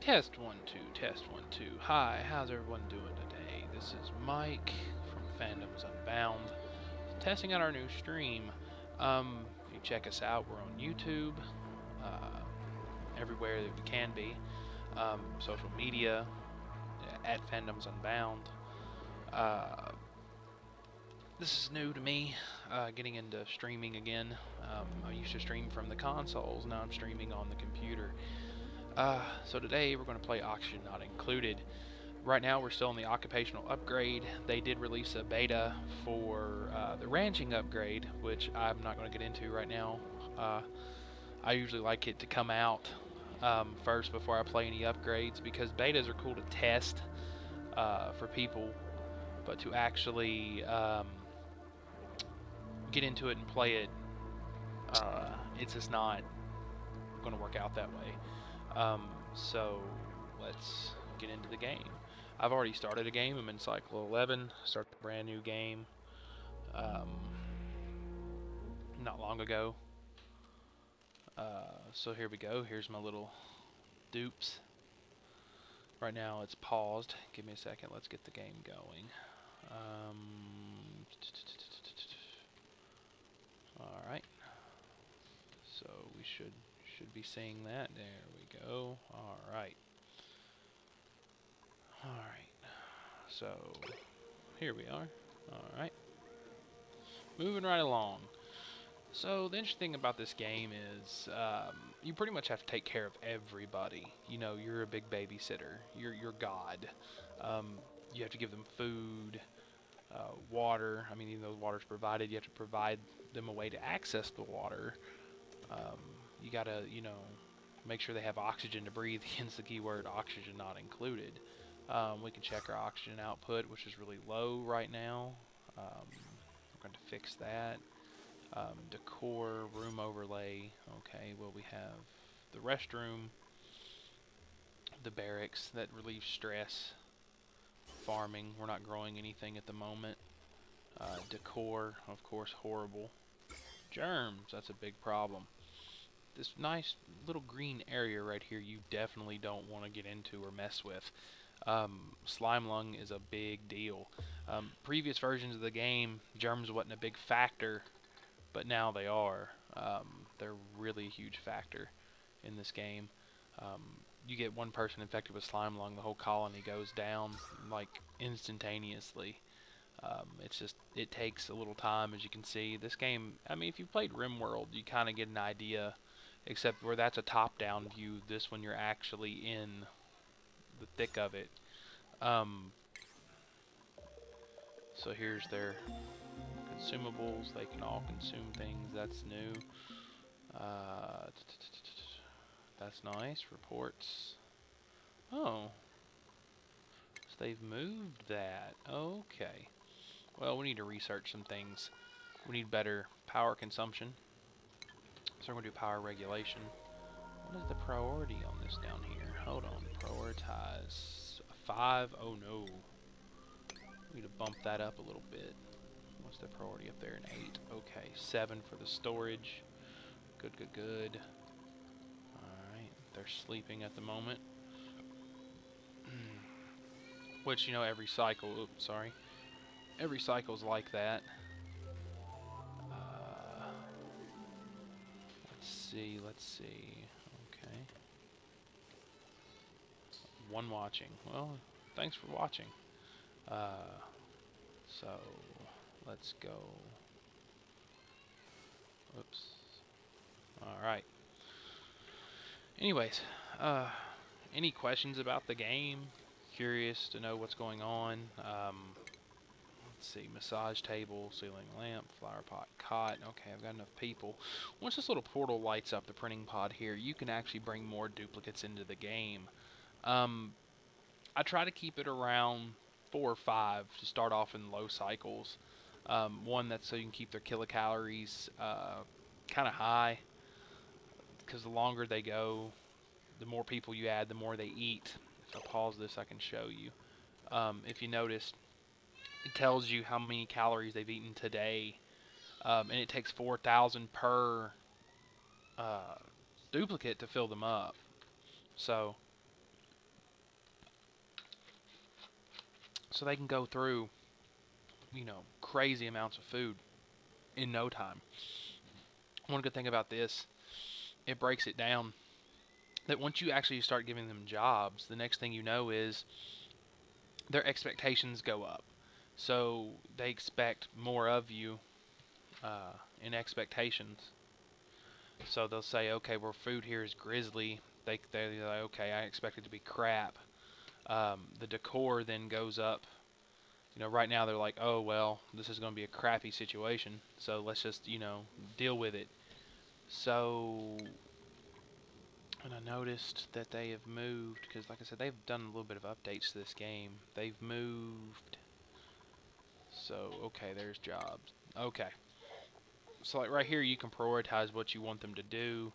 Test 1 2, test 1 2. Hi, how's everyone doing today? This is Mike from Fandoms Unbound, testing out our new stream. If you check us out, we're on YouTube, everywhere that we can be, social media, at Fandoms Unbound. This is new to me, getting into streaming again. I used to stream from the consoles, now I'm streaming on the computer. So today we're going to play Oxygen Not Included. Right now we're still in the occupational upgrade. They did release a beta for the ranching upgrade, which I'm not going to get into right now. I usually like it to come out first before I play any upgrades, because betas are cool to test for people, but to actually get into it and play it, it's just not going to work out that way. So let's get into the game. I've already started a game. I'm in Cycle 11. Started a brand new game not long ago. So here we go. Here's my little dupes. Right now it's paused. Give me a second. Let's get the game going. Alright. So we should be seeing that. There we go. Alright. So here we are. Alright. Moving right along. So the interesting thing about this game is you pretty much have to take care of everybody. You know, you're a big babysitter. You're God. You have to give them food, water. I mean, even though water's provided, you have to provide them a way to access the water. You gotta, you know, make sure they have oxygen to breathe, hence the keyword oxygen not included. We can check our oxygen output, which is really low right now. We're going to fix that. Decor, room overlay. Okay, well, we have the restroom, the barracks that relieves stress. Farming, we're not growing anything at the moment. Decor, of course, horrible. Germs, that's a big problem. This nice little green area right here you definitely don't want to get into or mess with. Slime lung is a big deal. Previous versions of the game, germs wasn't a big factor, but now they are. They're really a huge factor in this game. You get one person infected with slime lung, the whole colony goes down like instantaneously. It takes a little time, as you can see. This game, I mean, if you played RimWorld, you kind of get an idea, except where that's a top-down view, this one you're actually in the thick of it. So here's their consumables. They can all consume things. That's new. That's nice. Reports. Oh. So they've moved that. Okay. Well, we need to research some things. We need better power consumption. So we're going to do power regulation. What is the priority on this down here? Hold on. Prioritize. 5. Oh no. We need to bump that up a little bit. What's the priority up there? An 8. Okay. 7 for the storage. Good, good, good. Alright. They're sleeping at the moment. Which, you know, every cycle... Oops, sorry. Every cycle's like that. Let's see. Okay. One watching. Well, thanks for watching. So, let's go. Oops. Alright. Anyways, any questions about the game? Curious to know what's going on? Let's see, massage table, ceiling lamp, flower pot, cot. Okay, I've got enough people. Once this little portal lights up the printing pod here, you can actually bring more duplicates into the game. I try to keep it around 4 or 5 to start off in low cycles. One that's so you can keep their kilocalories kind of high, because the longer they go, the more people you add, the more they eat. If I pause this, I can show you. If you notice, it tells you how many calories they've eaten today, and it takes 4,000 per duplicate to fill them up. So so they can go through, you know, crazy amounts of food in no time. One good thing about this, it breaks it down that once you actually start giving them jobs, the next thing you know is their expectations go up. So they expect more of you in expectations. So they'll say, okay, well, food here is grisly. They're like, okay, I expect it to be crap. The decor then goes up. You know, right now they're like, oh, well, this is going to be a crappy situation, so let's just, you know, deal with it. So, and I noticed that they have moved, because like I said, they've done a little bit of updates to this game. They've moved. So, okay, there's jobs. Okay. So, like right here, you can prioritize what you want them to do.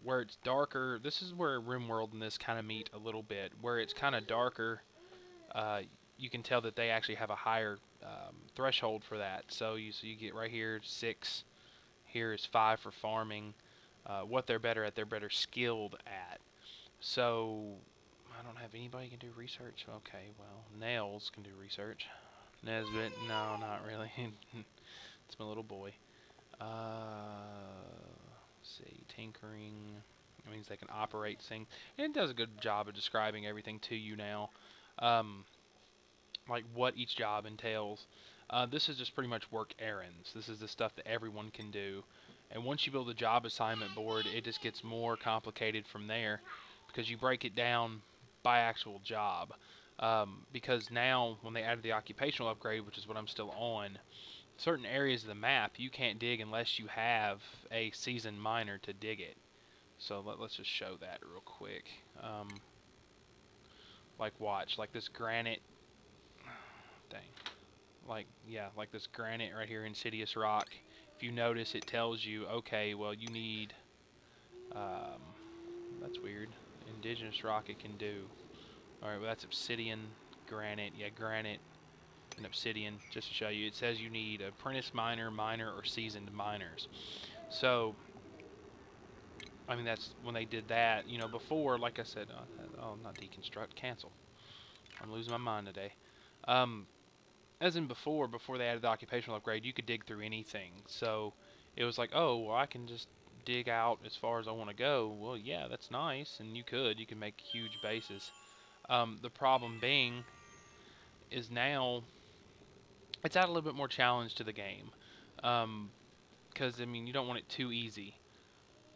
Where it's darker, this is where RimWorld and this kind of meet a little bit. Where it's kind of darker, uh, you can tell that they actually have a higher threshold for that. So you get right here 6, here is 5 for farming. What they're better at, they're better skilled at. So I don't have anybody can do research. Okay, well, Nails can do research. Nesbit, no, not really. It's my little boy. See, tinkering. It means they can operate things. And it does a good job of describing everything to you now. Like what each job entails. This is just pretty much work errands. This is the stuff that everyone can do. And once you build a job assignment board, it just gets more complicated from there because you break it down by actual job. Because now, when they added the occupational upgrade, which is what I'm still on, certain areas of the map you can't dig unless you have a seasoned miner to dig it. So let's just show that real quick. Like watch, like this granite. Dang. Like, yeah, like this granite right here, Insidious Rock. If you notice, it tells you, okay, well, you need, that's weird, Indigenous Rock it can do. Alright, well, that's obsidian, granite, yeah, granite, and obsidian, just to show you. It says you need apprentice miner, miner, or seasoned miners. So, I mean, that's when they did that, you know, before, like I said, oh, not deconstruct, cancel. I'm losing my mind today. As in before they added the occupational upgrade, you could dig through anything. So it was like, oh, well, I can just dig out as far as I want to go. Well, yeah, that's nice, and you can make huge bases. The problem being is now it's added a little bit more challenge to the game. Because, I mean, you don't want it too easy.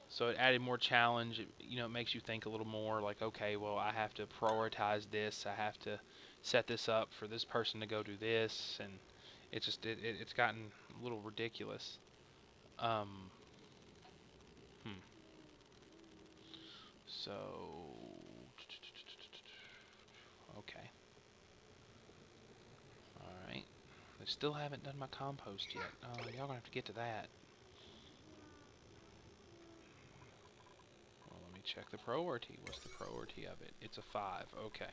So it added more challenge. It makes you think a little more like, okay, well, I have to prioritize this. I have to set this up for this person to go do this, and it's just it's gotten a little ridiculous. Um, So, okay, all right. They still haven't done my compost yet. Oh, y'all gonna have to get to that. Well, let me check the priority. What's the priority of it? It's a 5. Okay.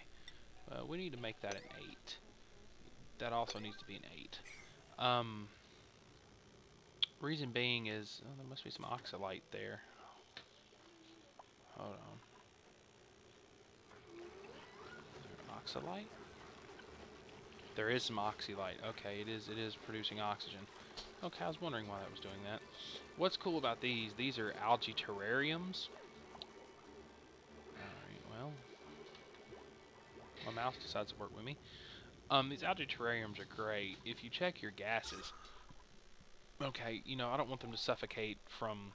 We need to make that an 8. That also needs to be an 8. Reason being is there must be some oxalite there. Hold on. Is there oxalite? There is some oxalite. Okay, it is producing oxygen. Okay, I was wondering why that was doing that. What's cool about these are algae terrariums. Alright, well, my mouse decides to work with me. These algae terrariums are great. If you check your gases, okay, I don't want them to suffocate from...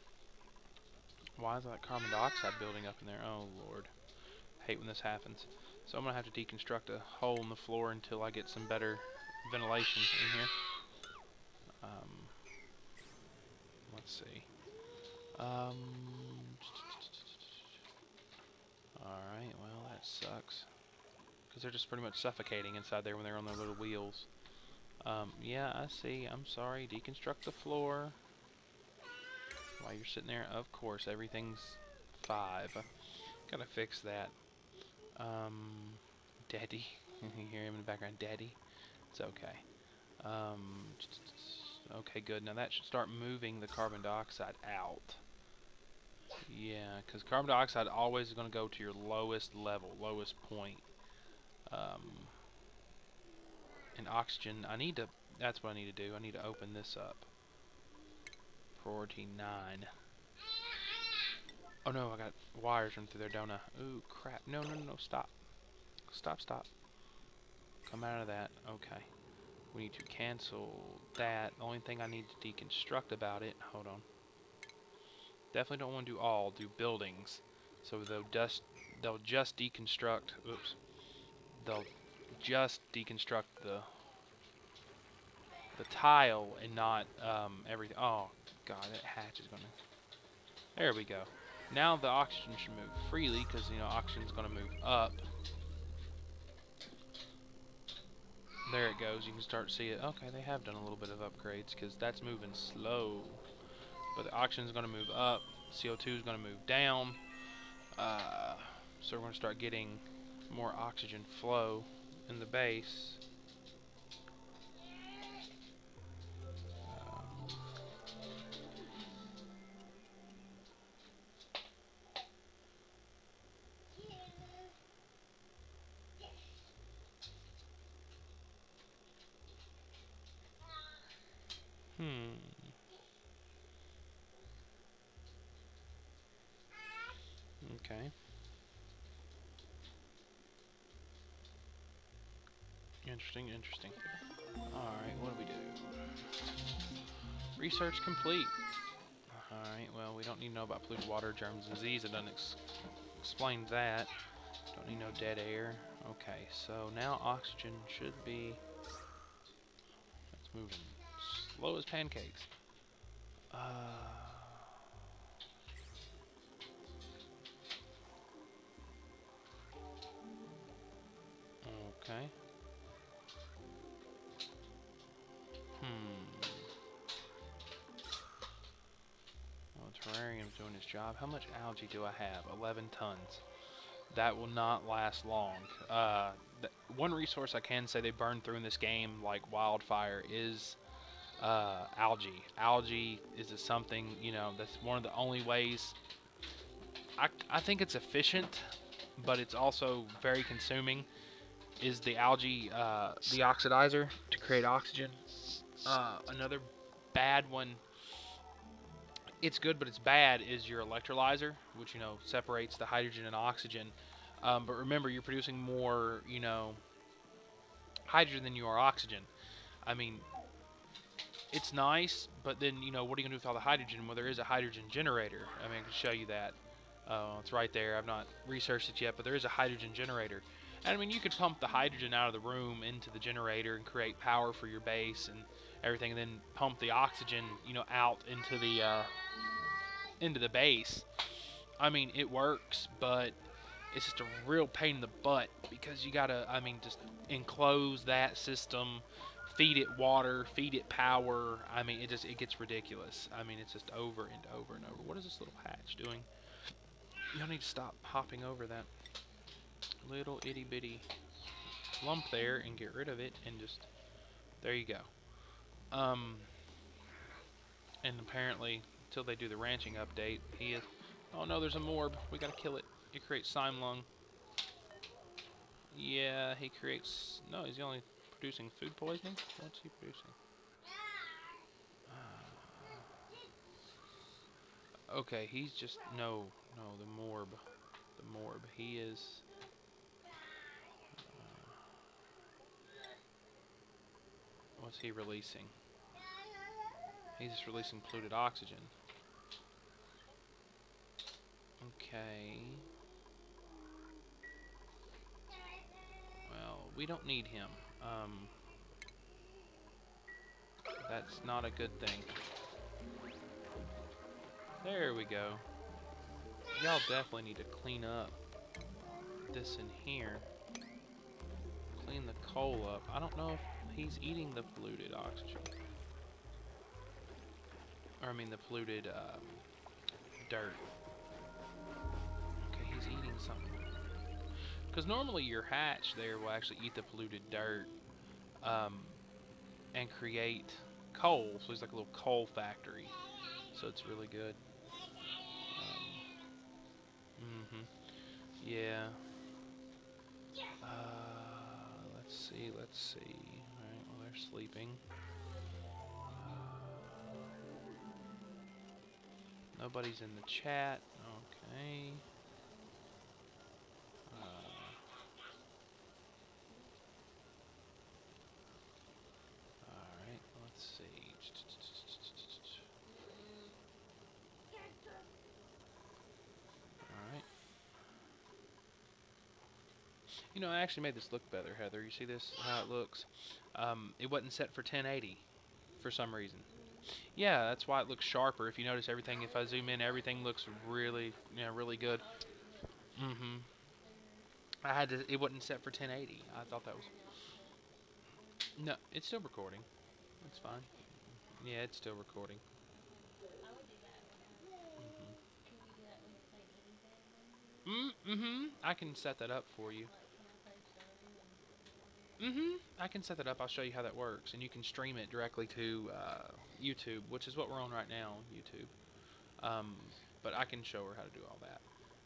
Why is that carbon dioxide building up in there? Oh, Lord. I hate when this happens. So I'm going to have to deconstruct a hole in the floor until I get some better ventilation in here. Let's see. Alright, well, that sucks. Because they're just pretty much suffocating inside there when they're on their little wheels. Yeah, I see. I'm sorry. Deconstruct the floor. While you're sitting there, of course, everything's 5. Gotta fix that. Daddy. You hear him in the background, Daddy? It's okay. Okay, good. Now that should start moving the carbon dioxide out. Yeah, because carbon dioxide always is going to go to your lowest level, lowest point. and oxygen. That's what I need to do. I need to open this up. Priority 9. Oh no, I got wires running through there, don't I? Ooh, crap. No, stop. Stop. Come out of that. Okay. We need to cancel that. The only thing I need to deconstruct about it, hold on. Definitely don't want to do all, do buildings. So they'll just deconstruct, oops. They'll just deconstruct the tile and not everything. Oh god, that hatch is gonna. There we go. Now the oxygen should move freely because oxygen's gonna move up. There it goes. You can start to see it. Okay, they have done a little bit of upgrades because that's moving slow. But the oxygen's gonna move up. CO2 is gonna move down. So we're gonna start getting more oxygen flow in the base. Okay. Interesting. Alright, what do we do? Research complete. Alright, well, we don't need to know about polluted water, germs, and disease. It doesn't explain that. Don't need no dead air. Okay, so now oxygen should be... It's moving slow as pancakes. Okay. Well, terrarium's doing its job. How much algae do I have? 11 tons. That will not last long. One resource I can say they burn through in this game like wildfire is algae. Algae is something, that's one of the only ways. I think it's efficient, but it's also very consuming. Is the algae the oxidizer to create oxygen? Another bad one. It's good, but it's bad. Is your electrolyzer, which separates the hydrogen and oxygen. But remember, you're producing more, hydrogen than you are oxygen. I mean, it's nice, but then what are you gonna do with all the hydrogen? Well, there is a hydrogen generator. I mean, I can show you that. It's right there. I've not researched it yet, but there is a hydrogen generator. And I mean, you could pump the hydrogen out of the room into the generator and create power for your base and everything, and then pump the oxygen, out into the base. I mean, it works, but it's just a real pain in the butt because you gotta, just enclose that system, feed it water, feed it power. I mean, it gets ridiculous. I mean, it's just over and over and over. What is this little hatch doing? Y'all need to stop hopping over that little itty bitty lump there and get rid of it and just, there you go. And apparently, until they do the ranching update, he is, oh no, there's a morb. We gotta kill it. It creates slime lung. Yeah, he creates, no, he's only producing food poisoning? What's he producing? Okay, he's just, no, the morb. He is, what's he releasing? He's just releasing polluted oxygen. Okay. Well, we don't need him. That's not a good thing. There we go. Y'all definitely need to clean up this in here. Clean the coal up. I don't know if he's eating the polluted oxygen. Or I mean the polluted dirt. Okay, he's eating something. Because normally your hatch there will actually eat the polluted dirt and create coal. So it's like a little coal factory. So it's really good. Yeah. Let's see. Alright. they're sleeping. Nobody's in the chat. Okay. Alright, let's see. Alright. You know, I actually made this look better, Heather. You see this? How it looks? It wasn't set for 1080 for some reason. Yeah, that's why it looks sharper. If you notice everything, if I zoom in, everything looks really, really good. I had to, it wasn't set for 1080. I thought that was... No, it's still recording. It's fine. Yeah, it's still recording. I can set that up for you. I can set that up. I'll show you how that works. And you can stream it directly to YouTube, which is what we're on right now, YouTube. But I can show her how to do all that.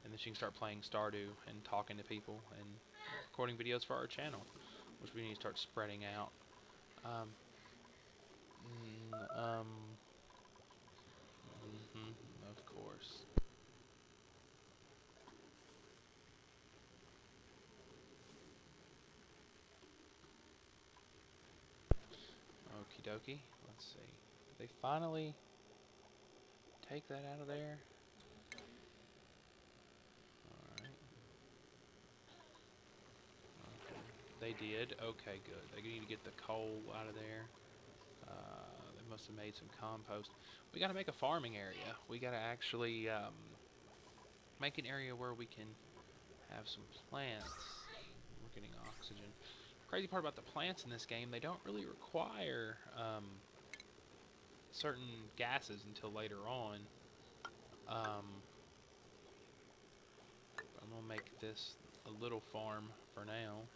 And then she can start playing Stardew and talking to people and recording videos for our channel, which we need to start spreading out. Of course. Okie dokie. Let's see. Did they finally take that out of there? Alright. Okay. They did. Okay, good. They need to get the coal out of there. They must have made some compost. We gotta make a farming area. We gotta actually make an area where we can have some plants. We're getting oxygen. Crazy part about the plants in this game, they don't really require certain gases until later on. I'm gonna make this a little farm for now,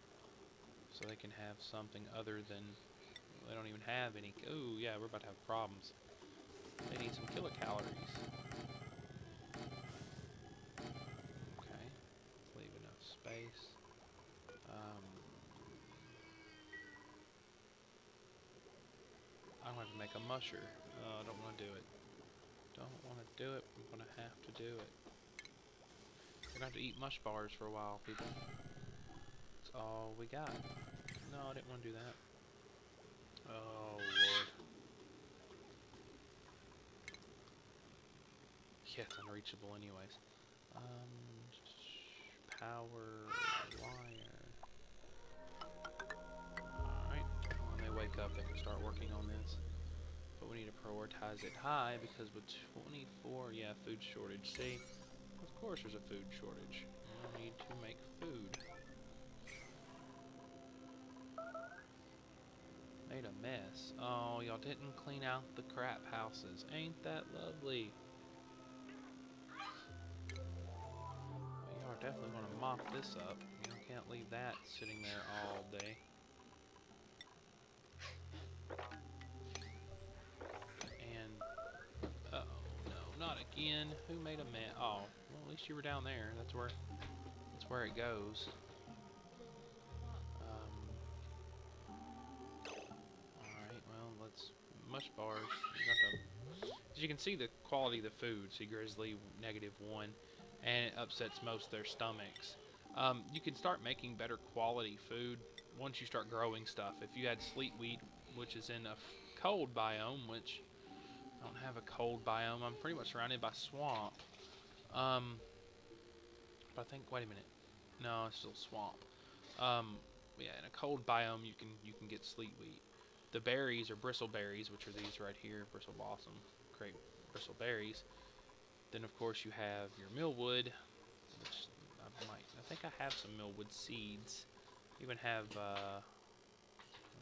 so they can have something other than, they don't even have any. Oh yeah, we're about to have problems. They need some kilocalories. Okay, leave enough space. I'm going to make a musher. I don't want to do it. Don't want to do it. I'm going to have to do it. We're going to have to eat mush bars for a while, people. That's all we got. No, I didn't want to do that. Oh, Lord. Yeah, it's unreachable anyways. Power wire. Alright. When they wake up, they can start working on this. But we need to prioritize it high because with 24, yeah, food shortage. See? Of course there's a food shortage. We need to make food. Made a mess. Oh, y'all didn't clean out the crap houses. Ain't that lovely? Well, y'all are definitely going to mop this up. You can't leave that sitting there all day. And, uh-oh, no, not again. Who made a mess? Oh, well, at least you were down there. That's where it goes. Alright, well, let's... Mush bars. As you can see the quality of the food. See, Grizzly, -1. And it upsets most of their stomachs. You can start making better quality food once you start growing stuff. If you had sleet wheat, which is in a cold biome, which I don't have a cold biome. I'm pretty much surrounded by swamp. But I think, wait a minute. No, it's still swamp. Yeah, in a cold biome, you can get sleet wheat. The berries are bristleberries, which are these right here, bristle blossom, crepe bristleberries. Then, of course, you have your millwood, which I think I have some millwood seeds. Even have, what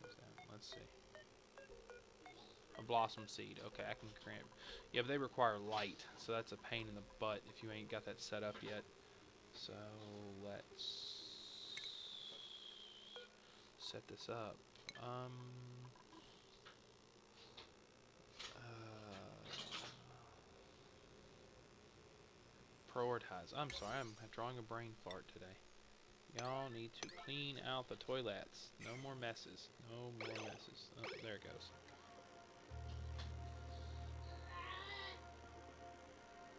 is that? Let's see. A blossom seed. Okay, I can cramp. Yeah, but they require light, so that's a pain in the butt if you ain't got that set up yet. So, let's set this up. Prioritize. I'm sorry, I'm drawing a brain fart today. Y'all need to clean out the toilets. No more messes. No more messes. Oh, there it goes.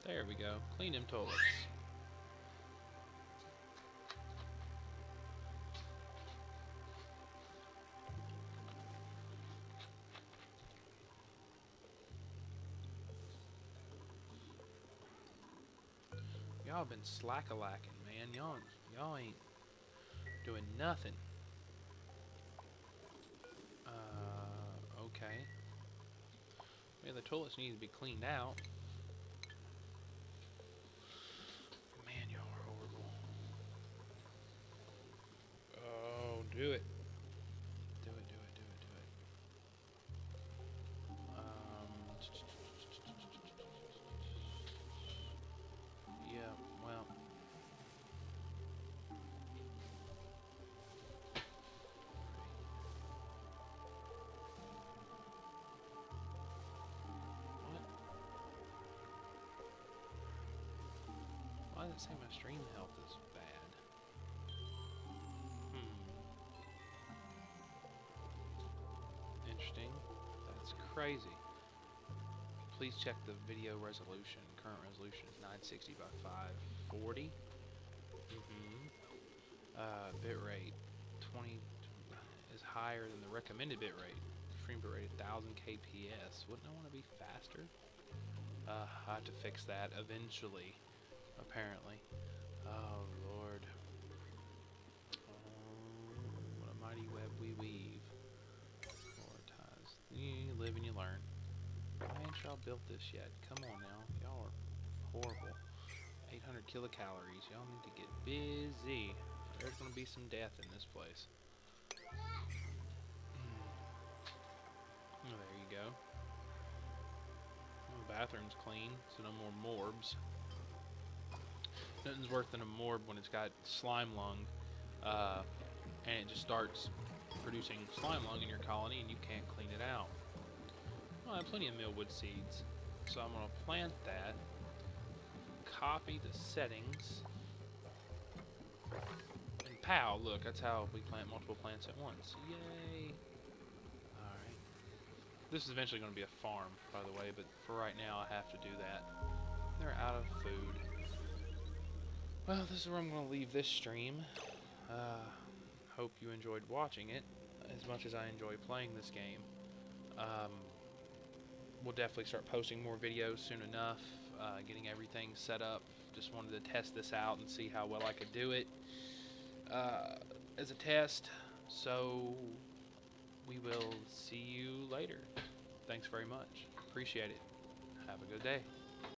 There we go. Clean them toilets. Y'all been slack-a-lacking, man. Y'all ain't doing nothing. Okay. Yeah, the toilets need to be cleaned out. Man, y'all are horrible. Oh, do it. Do it, do it, do it, do it. Yeah, well. What? Why does it say my stream health is bad? Interesting. That's crazy. Please check the video resolution. Current resolution is 960 by 540. Bitrate 20 is higher than the recommended bitrate. Stream bitrate 1000 kps. Wouldn't I want to be faster? I have to fix that eventually, apparently. Oh Lord. What a mighty web we weave. Prioritize. You live and you learn. Why ain't y'all built this yet? Come on now. Y'all are horrible. 800 kilocalories. Y'all need to get busy. There's gonna be some death in this place. Oh, there you go. Oh, the bathroom's clean, so no more morbs. Nothing's worse than a morb when it's got slime lung, and it just starts producing slime lung in your colony and you can't clean it out. Well, I have plenty of millwood seeds, so I'm gonna plant that, copy the settings, and pow, look, that's how we plant multiple plants at once. Yay! Alright. This is eventually going to be a farm, by the way, but for right now I have to do that. They're out of food. Well, this is where I'm going to leave this stream. Hope you enjoyed watching it as much as I enjoy playing this game. We'll definitely start posting more videos soon enough, getting everything set up. Just wanted to test this out and see how well I could do it as a test. So we will see you later. Thanks very much. Appreciate it. Have a good day.